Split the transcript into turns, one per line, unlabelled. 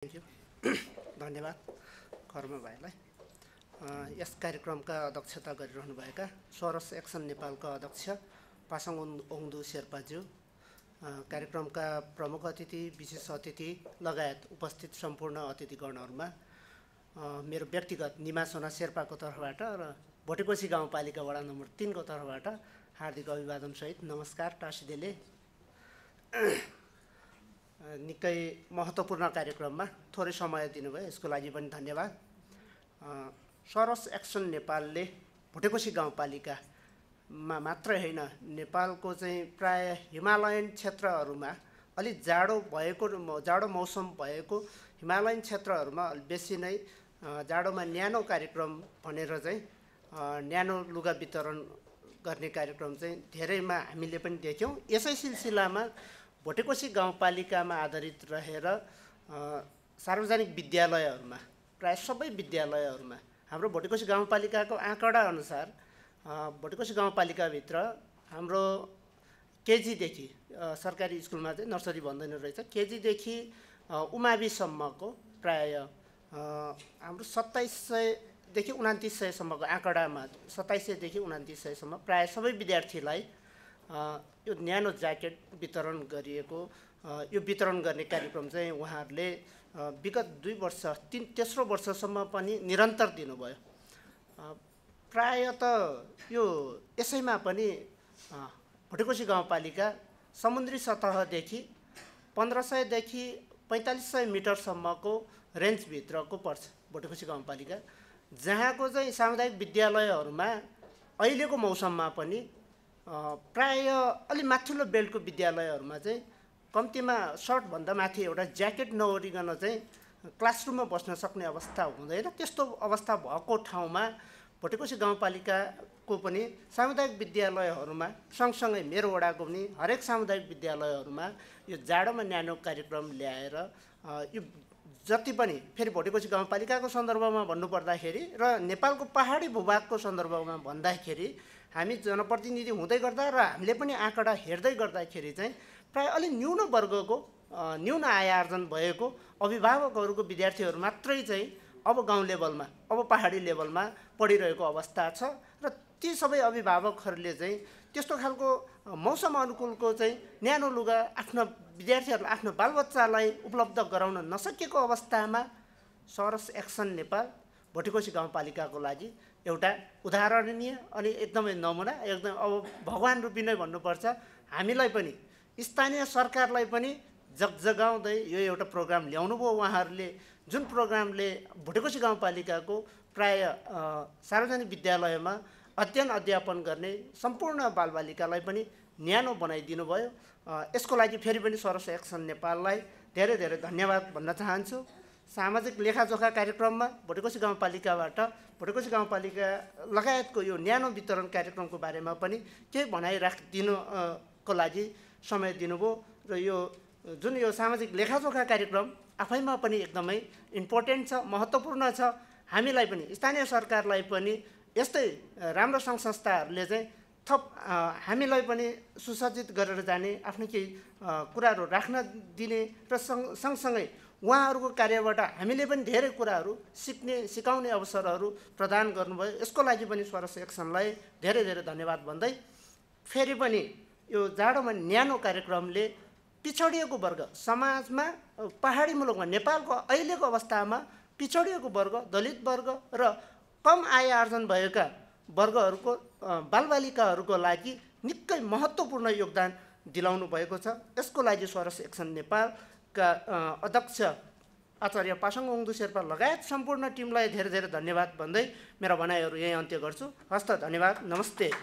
Thank you धन्यवाद कर्म भाइलाई। यस कार्यक्रमका अध्यक्षता गरिरहनुभएका सोरस एक्सन नेपालका अध्यक्ष पासाङ ओङदु शेर्पाज्यू, कार्यक्रमका प्रमुख अतिथि, विशेष अतिथि लगायत उपस्थित सम्पूर्ण अतिथिगणहरूमा मेरो व्यक्तिगत निमा सोना शेर्पाको तर्फबाट र भोटेकोशी गाउँपालिका वडा नम्बर 3 को तर्फबाट हार्दिक अभिवादन सहित नमस्कार टाँसिदेले। निकै महत्त्वपूर्ण कार्यक्रममा थोरै समय दिनुभयो, यसको लागि पनि धन्यवाद। सोरस एक्सन नेपालले भोटेकोशी गाउँपालिकामा मात्रै होइन, नेपालको चाहिँ प्राय हिमालयन क्षेत्रहरूमा अलि जाडो मौसम भएको हिमालयन क्षेत्रहरूमा बेसी नै जाडोमा न्यानो कार्यक्रम भनेर चाहिँ न्यानो लुगा वितरण गर्ने कार्यक्रम चाहिँ धेरैमा हामीले पनि देख्यौँ। यसै सिलसिलामा भोटेकोशी गाउँपालिकामा आधारित रहेर सार्वजनिक विद्यालयहरूमा, प्राय सबै विद्यालयहरूमा हाम्रो भोटेकोशी गाउँपालिकाको आँकडा अनुसार भोटेकोशी गाउँपालिकाभित्र हाम्रो केजीदेखि सरकारी स्कुलमा चाहिँ नर्सरी भन्दैन रहेछ, केजीदेखि उमाविसम्मको प्राय हाम्रो 2700देखि 2900सम्मको आँकडामा 2700देखि 2900सम्म प्राय सबै विद्यार्थीलाई यो न्यानो ज्याकेट वितरण गरिएको, यो वितरण गर्ने कार्यक्रम चाहिँ उहाँहरूले विगत 2 वर्ष तेस्रो वर्षसम्म पनि निरन्तर दिनुभयो। प्राय त यो यसैमा पनि भोटेकोशी गाउँपालिका समुद्री सतहदेखि 1500देखि 4500 मिटरसम्मको रेन्जभित्रको पर्छ भोटेकोशी गाउँपालिका, जहाँको चाहिँ सामुदायिक विद्यालयहरूमा अहिलेको मौसममा पनि प्राय अलि माथिल्लो बेल्टको विद्यालयहरूमा चाहिँ कम्तीमा सर्टभन्दा माथि एउटा ज्याकेट नओरिकन चाहिँ क्लासरुममा बस्न सक्ने अवस्था हुँदैन। त्यस्तो अवस्था भएको ठाउँमा भोटेकोशी गाउँपालिकाको पनि सामुदायिक विद्यालयहरूमा सँगसँगै मेरो वडाको पनि हरेक सामुदायिक विद्यालयहरूमा यो जाडोमा न्यानो कार्यक्रम ल्याएर यो जति पनि फेरि भोटेकोशी गाउँपालिकाको सन्दर्भमा भन्नुपर्दाखेरि र नेपालको पहाडी भूभागको सन्दर्भमा भन्दाखेरि हामी जनप्रतिनिधि हुँदै गर्दा र हामीले पनि आँकडा हेर्दै गर्दाखेरि चाहिँ प्राय अलि न्यून वर्गको न्यून आय आर्जन भएको अभिभावकहरूको विद्यार्थीहरू मात्रै चाहिँ अब गाउँ लेभलमा, अब पहाडी लेभलमा पढिरहेको अवस्था छ र ती सबै अभिभावकहरूले चाहिँ त्यस्तो खालको मौसम अनुकूलको चाहिँ न्यानो लुगा आफ्नो विद्यार्थीहरूलाई, आफ्नो बालबच्चालाई उपलब्ध गराउन नसकेको अवस्थामा सोरस एक्सन नेपाल भोटेकोशी गाउँपालिकाको लागि एउटा उदाहरणीय अनि एकदमै नमुना, एकदम अब भगवान रूपी नै भन्नुपर्छ। हामीलाई पनि स्थानीय सरकारलाई पनि जगजगाउँदै यो एउटा प्रोग्राम ल्याउनु भयो उहाँहरूले, जुन प्रोग्रामले भोटेकोशी गाउँपालिकाको प्राय सार्वजनिक विद्यालयमा अध्ययन अध्यापन गर्ने सम्पूर्ण बालबालिकालाई पनि न्यानो बनाइदिनु भयो। यसको लागि फेरि पनि सोरस एक्सन नेपाललाई धेरै धेरै धन्यवाद भन्न चाहन्छु। सामाजिक लेखाजोखा कार्यक्रममा भोटेकोशी गाउँपालिकाबाट भोटेकोशी गाउँपालिका लगायतको यो न्यानो वितरण कार्यक्रमको बारेमा पनि केही भनाइराखिदिनुको लागि समय दिनुभयो र यो जुन यो सामाजिक लेखाजोखा कार्यक्रम आफैमा पनि एकदमै इम्पोर्टेन्ट छ, महत्त्वपूर्ण छ। हामीलाई पनि स्थानीय सरकारलाई पनि यस्तै राम्रो सङ्घ संस्थाहरूले चाहिँ थप हामीलाई पनि सुसज्जित गरेर जाने, आफ्नो केही कुराहरू राख्न दिने र सँगसँगै उहाँहरूको कार्यबाट हामीले पनि धेरै कुराहरू सिकाउने अवसरहरू प्रदान गर्नुभयो। यसको लागि पनि सोरस एक्सनलाई धेरै धेरै धन्यवाद भन्दै फेरि पनि यो जाडोमा न्यानो कार्यक्रमले पिछडिएको वर्ग समाजमा, पहाडी मुलुकमा, नेपालको अहिलेको अवस्थामा पिछडिएको वर्ग, दलित वर्ग र कम आय आर्जन भएका वर्गहरूको बालबालिकाहरूको लागि निकै महत्त्वपूर्ण योगदान दिलाउनु भएको छ। यसको लागि सोरस एक्सन नेपालका अध्यक्ष आचार्य पासाङ ओङदु शेर्पा लगायत सम्पूर्ण टिमलाई धेरै धेरै धन्यवाद भन्दै मेरा भनाइहरू यही अन्त्य गर्छु। हस्त, धन्यवाद, नमस्ते।